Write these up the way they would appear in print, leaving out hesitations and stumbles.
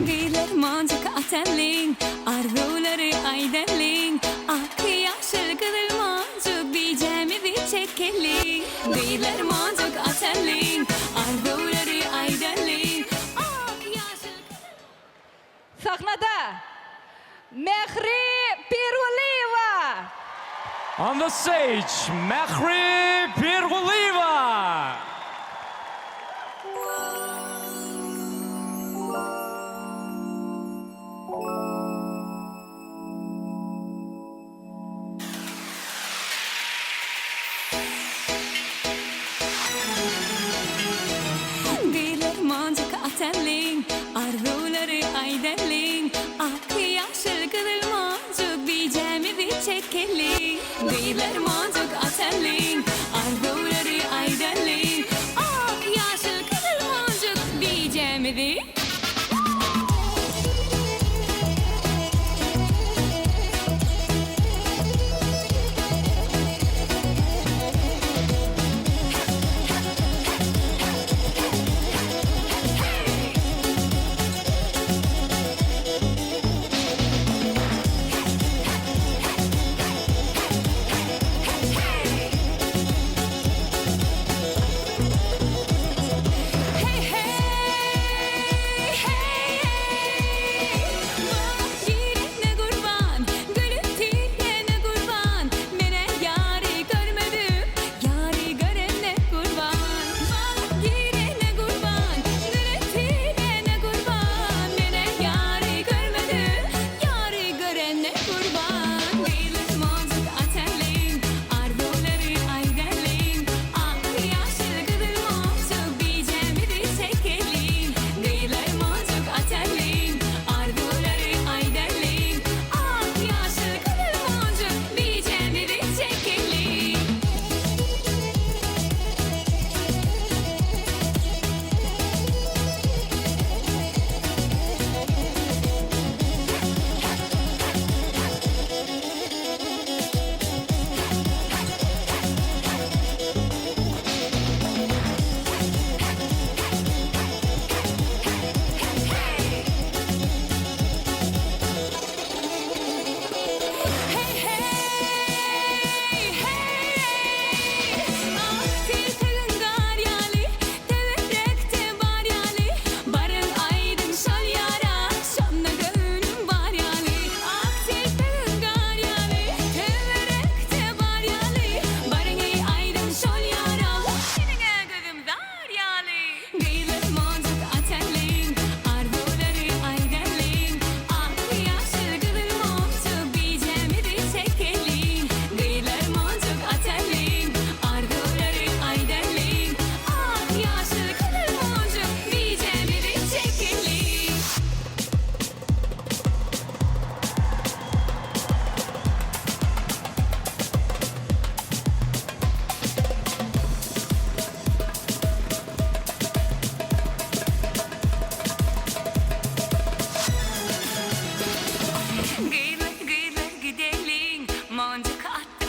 Giyler mancık atenling, arzuları aydenling. Ak yaşıl kızıl mancık, diyeceğimi bir çekeling. Giyler mancık atenling, arzuları aydenling. Ak yaşıl kızıl... Sahnada Mehri Piruleva. On the stage, Mehri Pirguleva. Giyler mancık atenling, arzuları aydenling. Ak yaşıl kızıl mancık, diyeceğimi bir çekeling. Giyler mancık atenling, arzuları aydenling. Ak yaşıl kızıl mancık, diyeceğimi bir...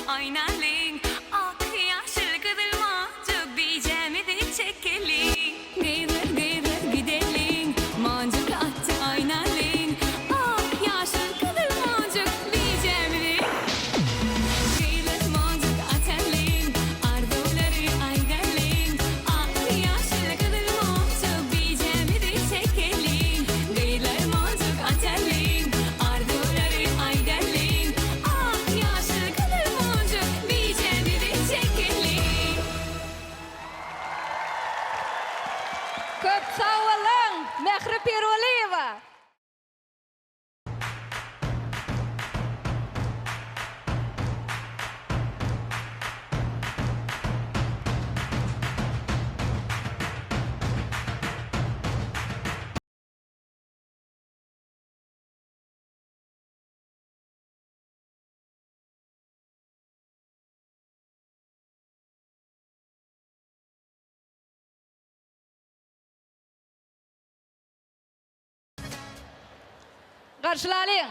Aynaling, ak yaşıl kızıl mancık, diyeceğimi de çekeling. Gıydır gideling, mancık attı aynaling. Ak yaşıl kızıl mancık, diyeceğimi de... Gıydır mancık atenling, arzuları aydenling. Ak yaşıl kızıl mancık, diyeceğimi de çekeling. Gıydır mancık atenling, arzuları aydenling. Ak yaşıl kızıl mancık, diyeceğimi de çekeling. Köp sağ olun Mehri Piruleva. Karşılayın.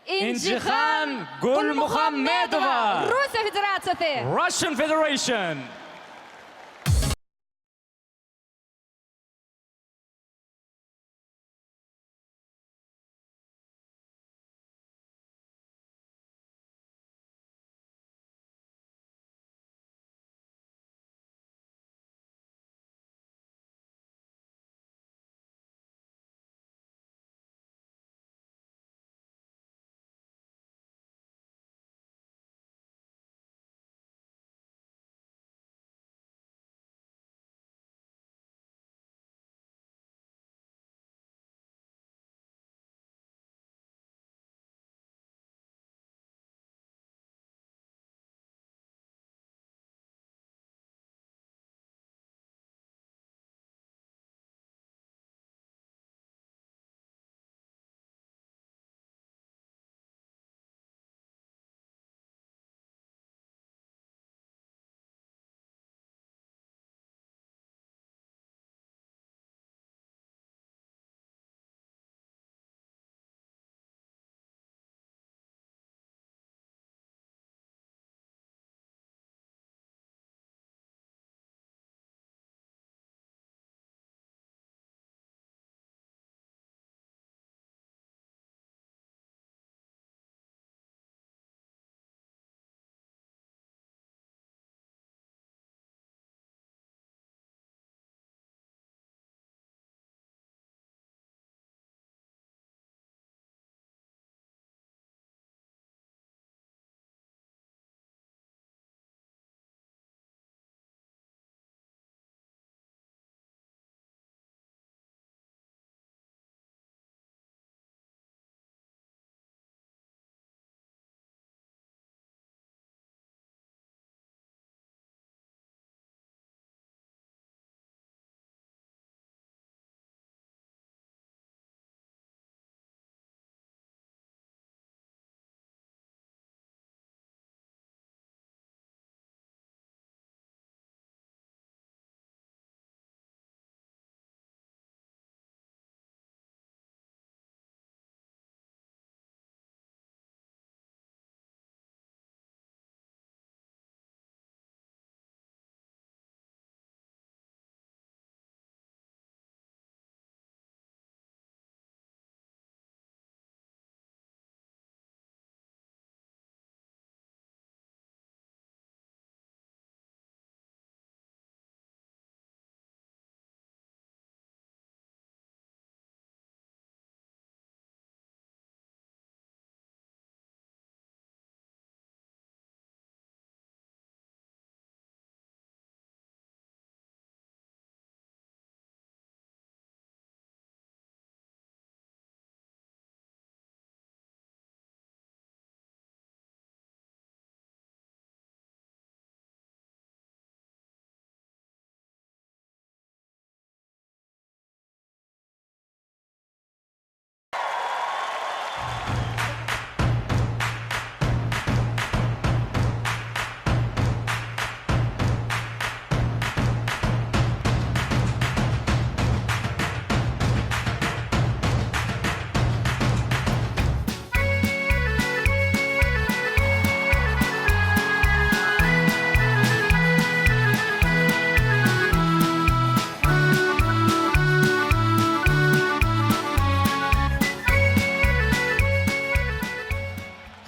İncihan Gulmuhammedova, Rusya Federasyonu. Russian Federation.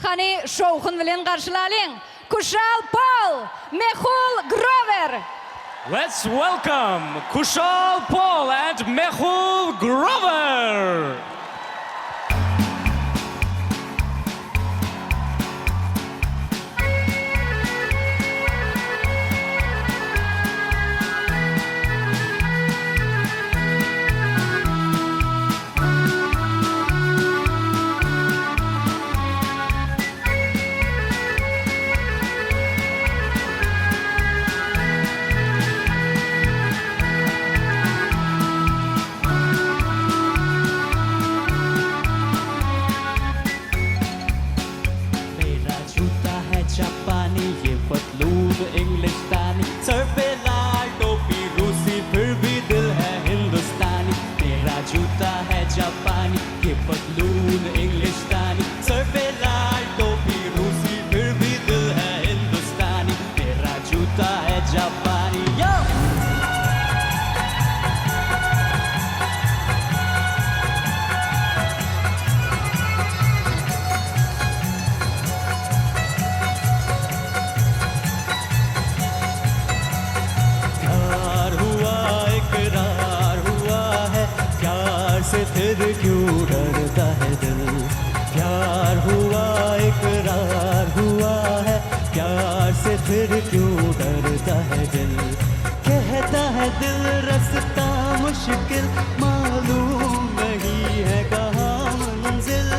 Sahani şovkun bilen karşılayın. Kushal Paul, Mehul Grover. Let's welcome Kushal Paul and Mehul Grover. मेरा जूता है जापानी, ये पतलून इंग्लिस्तानी, सर पे लाल टोपी रूसी, फिर भी दिल है हिंदुस्तानी। मेरा जूता है जापानी, ये पतलून इंग्लिस्तानी, सर पे लाल टोपी रूसी, फिर भी दिल है हिंदुस्तानी। मेरा जूता है जापानी। यो प्यार हुआ इकरार हुआ है, प्यार से फिर क्यों डरता है दिल। प्यार हुआ इकरार हुआ है, प्यार से फिर क्यों डरता है दिल। कहता है दिल रास्ता मुश्किल, मालूम नहीं है कहाँ मंजिल।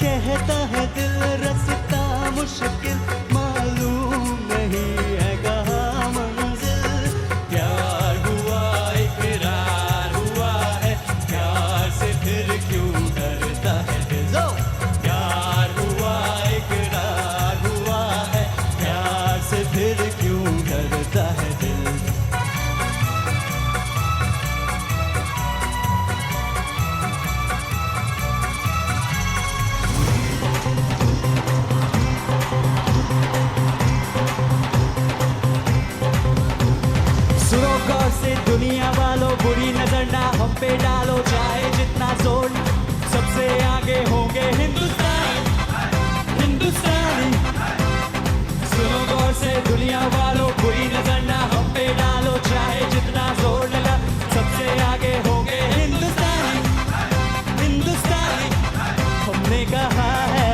कहता है दिल रास्ता मुश्किल, मालूम नहीं है कहाँ मंजिल। प्यार हुआ इकरार हुआ है, प्यार से फिर क्यों डरता है दिल। प्यार हुआ इकरार हुआ है, प्यार से फिर क्यों डरता है दिल। सुनो गौर से दुनिया वालों, बुरी नजर ना हम पे डालो, चाहे जितना जोर सबसे आगे होंगे हिंदुस्तानी, हिंदुस्तानी। सुनो गौर से दुनिया वालों, बुरी नजर ना हम पे डालो, चाहे जितना जोर लगा सबसे आगे होंगे हिंदुस्तानी, हिंदुस्तानी। हमने कहा है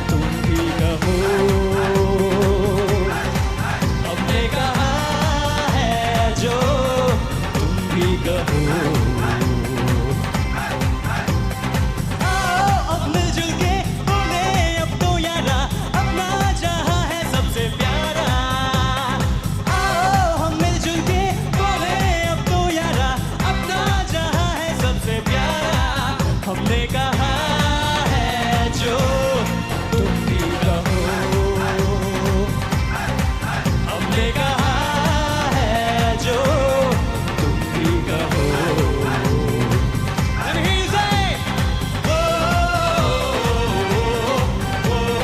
तुम भी कहो, हमने कहा है जो तुम भी कहो। आओ अब मिलजुल के बोले अब तो यारा, अपना जहां है सबसे प्यारा। आओ हम मिलजुल के बोले अब तो यारा, अपना जहां है सबसे प्यारा। हमने कहा है जो तुम भी कहो, हमने कहा है जो तुम भी कहो। And he say, oh, oh,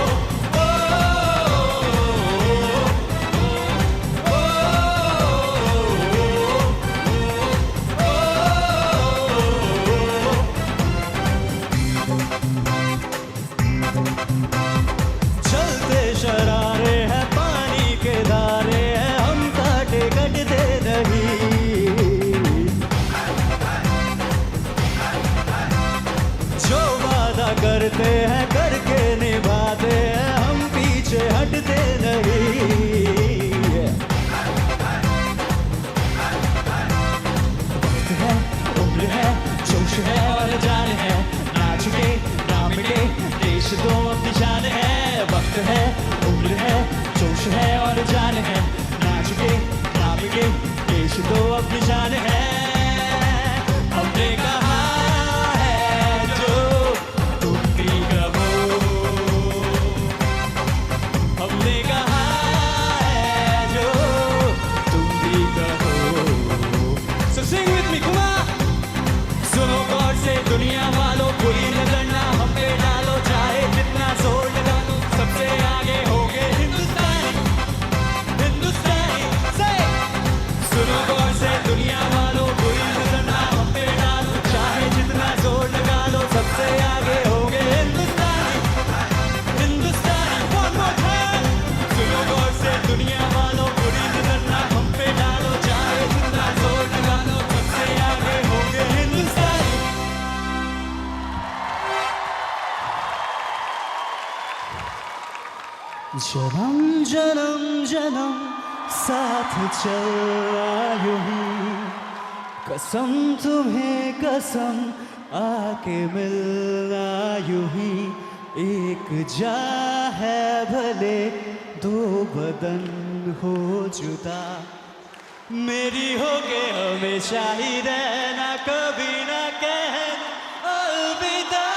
oh, चलते शरारे हैं, पानी के धारे हैं, हम काटे कटते नहीं। जो वादा करते हैं करके निभाते हैं, हम पीछे हटते नहीं। वक्त है, उम्र है, जोश है और जान है, ना झुके ना मिटे देश दो अपनी जान है। वक्त है, उम्र है, जोश है और जान है, ना झुके ना मिटे देश दो अपनी जान है। हमने कहा है जो तुम भी कहो, हमने कहा है जो तुम भी कहो। So sing with me, come on. सुनो गौर से दुनिया वालों, बुरी नजर ना हम पे डालो, चाहे जितना जोर लगा लो सबसे आगे होंगे हिंदुस्तानी, हिंदुस्तानी। Say, सुनो गौर से दुनिया वालों, जन्म जन्म जन्म साथ चलना यूं ही कसम तुम्हें कसम आके मिलना यूं ही एक जा है भले दो बदन हो जुदा मेरी होके हमेशा ही रहना कभी ना कहना अलविदा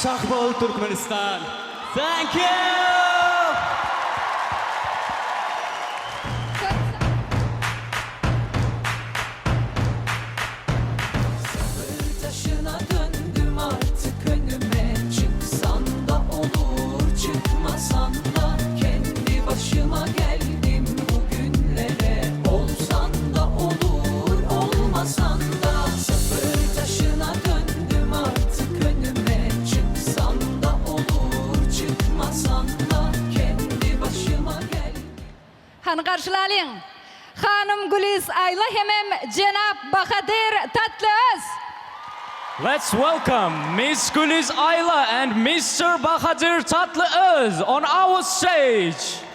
Şahbol Türkmenistan. Thank you. Taşına döndüm artık önüme. Çıksan da olur, çıkmasan da kendi başıma geldim bugünlere. Olsan da olur, olmasan da sıfır taşına döndüm artık önüme. Çıksan da olur, çıkmasan da kendi başıma geldim. Han karşılayın. Hanım Güliz Ayla hemem Cenab Bahadır Tatlıöz. Let's welcome Miss Güliz Ayla and Mr. Bahadır Tatlıöz on our stage.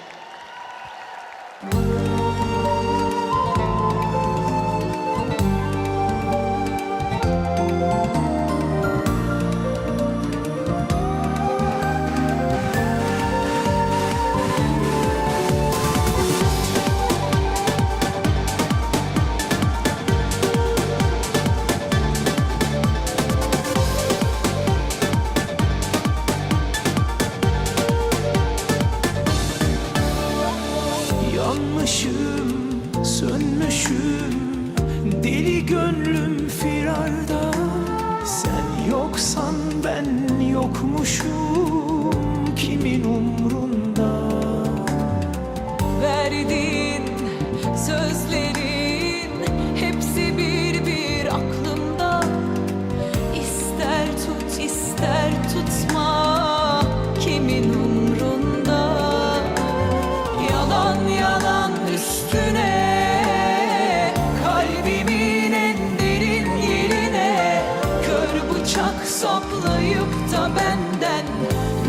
Yanmışım, sönmüşüm, deli gönlüm firarda. Sen yoksan ben yokmuşum, kimin umrunda? Verdiğin sözlerin hepsi bir bir aklımda. İster tut ister tutma, kimin umrunda? Yalan yalan üstüne, kalbimin en derin yerine kör bıçak saplayıp da benden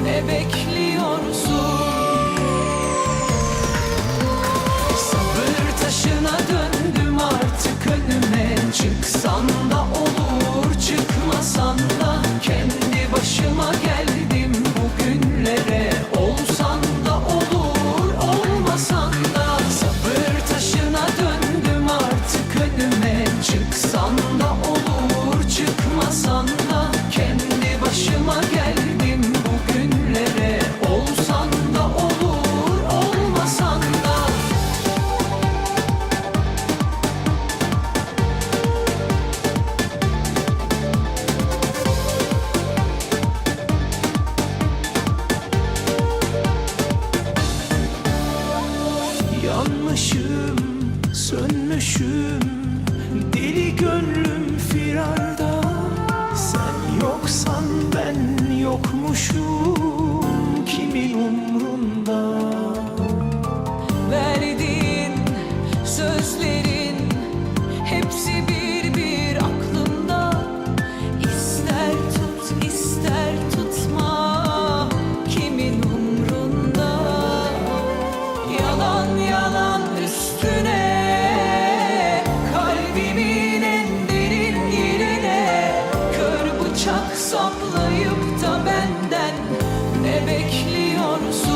ne bekliyorsun? Sabır taşına döndüm artık önüme. Çıksan da olur, çıkmasan da kendi başıma geldim bugünlere. Olsan da olur, olmasan da sabır taşına döndüm artık önüme. Çıksan da olur, çıkmasan da kendi başıma geldim bugünlere. Olsan da olur, olmasan da. Yanmışım, sönmüşüm, deli gönlüm firarda. Sen yoksan ben yokmuşum, kimin umrunda? Verdiğin sözlerin hepsi bir bir aklımda. İster tut ister tutma, kimin umrunda? Yalan yalan üstüne, kalbimin en derin yerine kör bıçak saplayıp da benden ne bekliyorsun?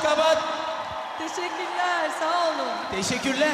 Aşkabat. Teşekkürler, sağ olun. Teşekkürler.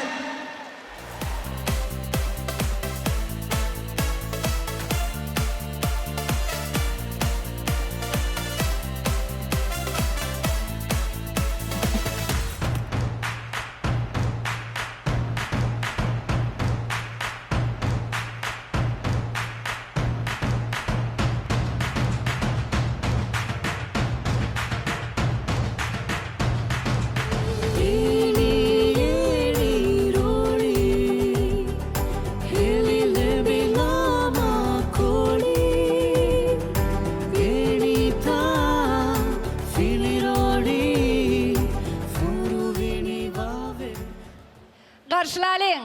Karşılayın.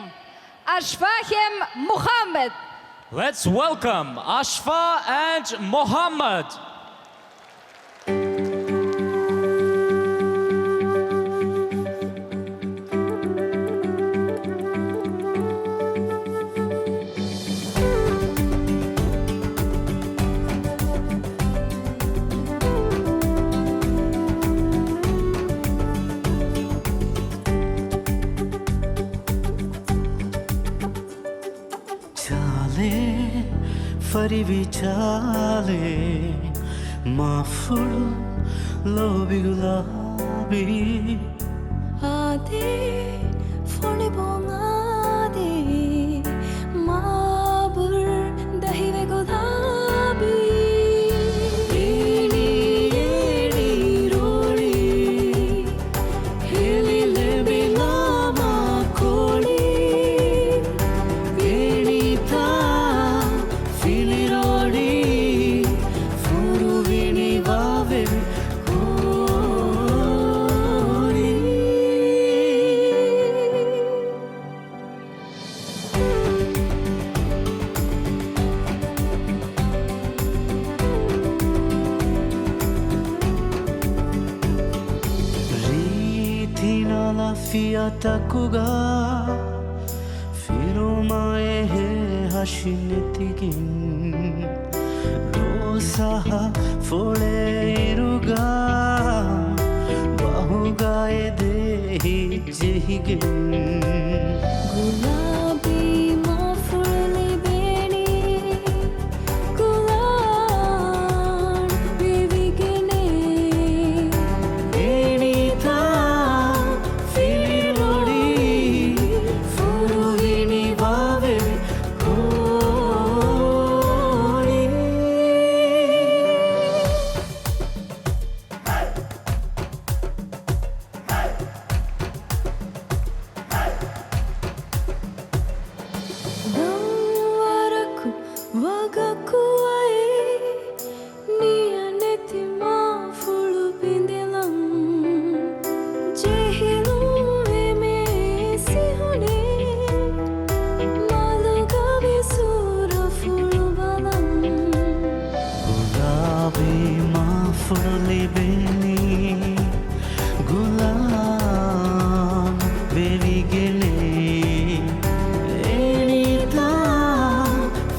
Ashfahim Muhammad. Let's welcome Ashfa and Mohammed. చాలే ఫరివి చాలే మాఫుల్ లోబి గులాబీ Ade, fone bongade, mabur dahi ve gulabi. AD AD రోడి హేలిలే బిలామా కోడి ఏడితా ఫిలి రోడి ఫురువిని వావే కోడి Ritinala fiatakuga Firumae he hashinetigin Rosaha fole iruga Bahugae dehi jehigin Gulabi mafurli beni, gulan bevigene. Enita fili rodi Furuvini vave kori Danvaraku wagaku ai, niyaneti mafulu bindelam. Jehilum eme sihone, malagavi surafulu balam. Gulabi mafurli beni Gulam verigene Enita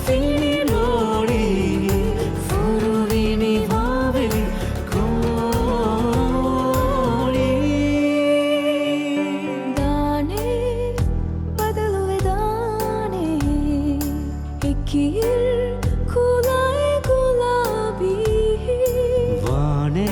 fili rodi Furuvini vave kori Dane badaluve dane, ekir kulay gulabi. Vane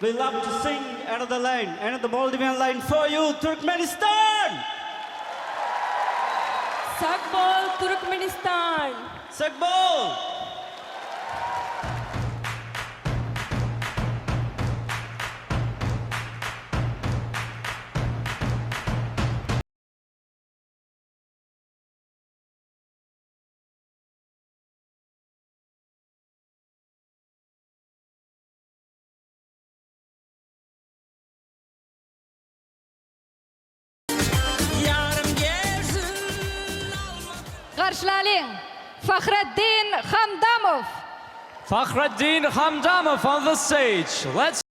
We love to sing another line, another Maldivian line for you, Turkmenistan! Sakbol, Turkmenistan. Sakbol! Karşılayın. Fakhreddin Hamdamov. Fakhreddin Hamdamov on the stage. Let's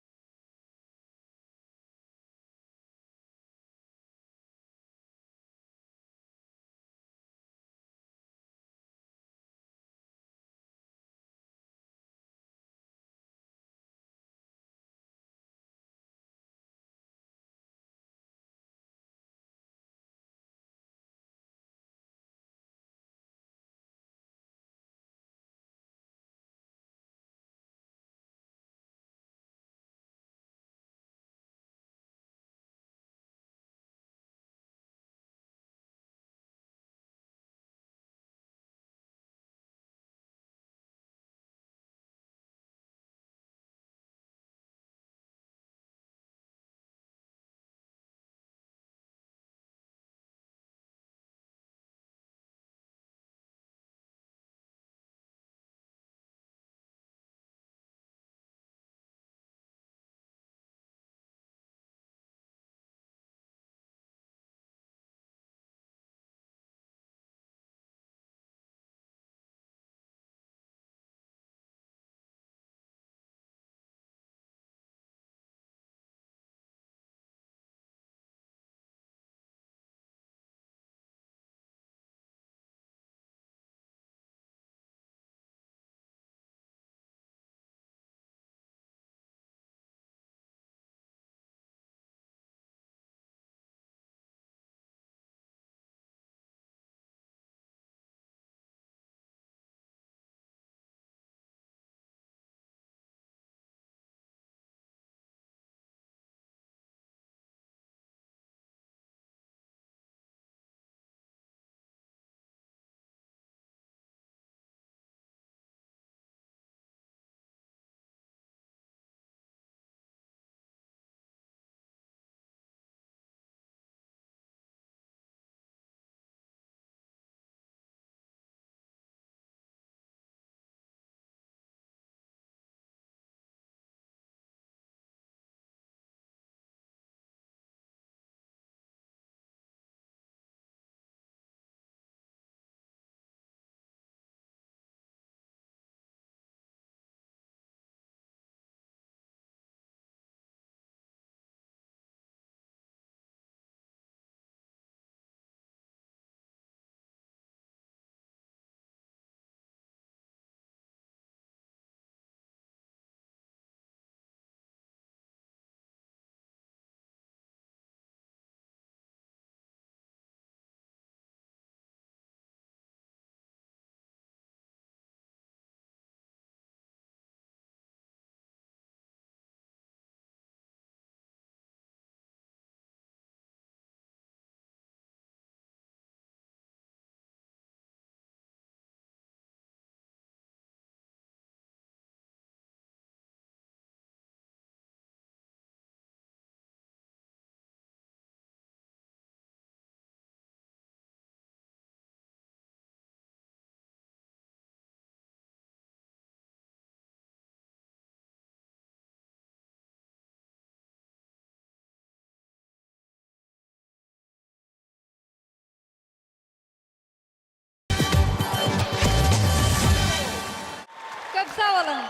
Çok sağ olun.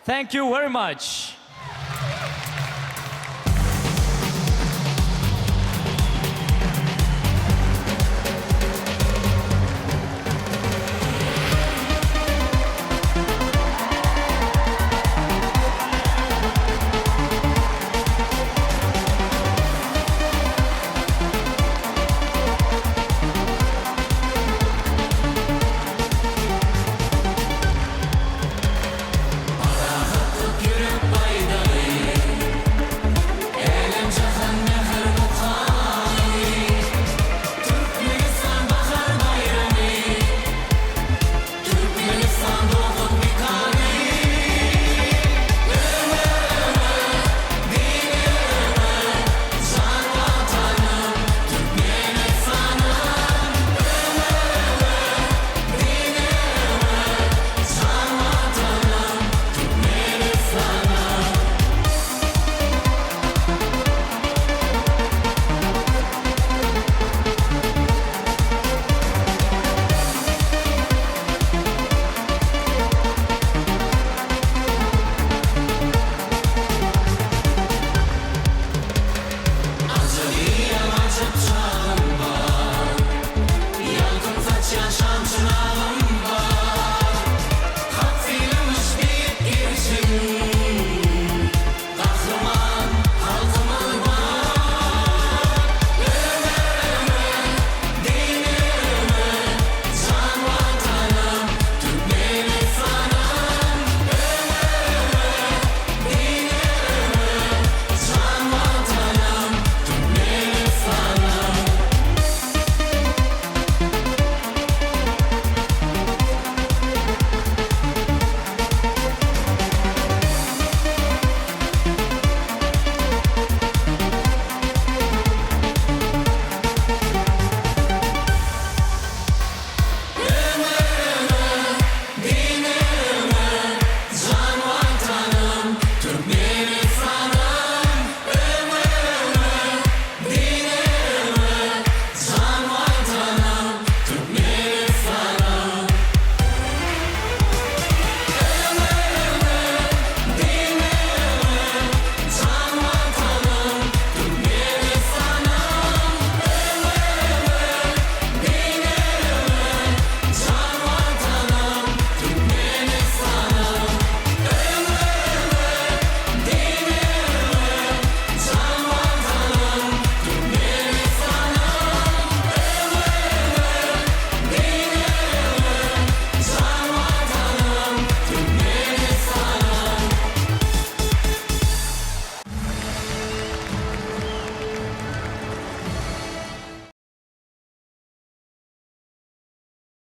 thank you very much.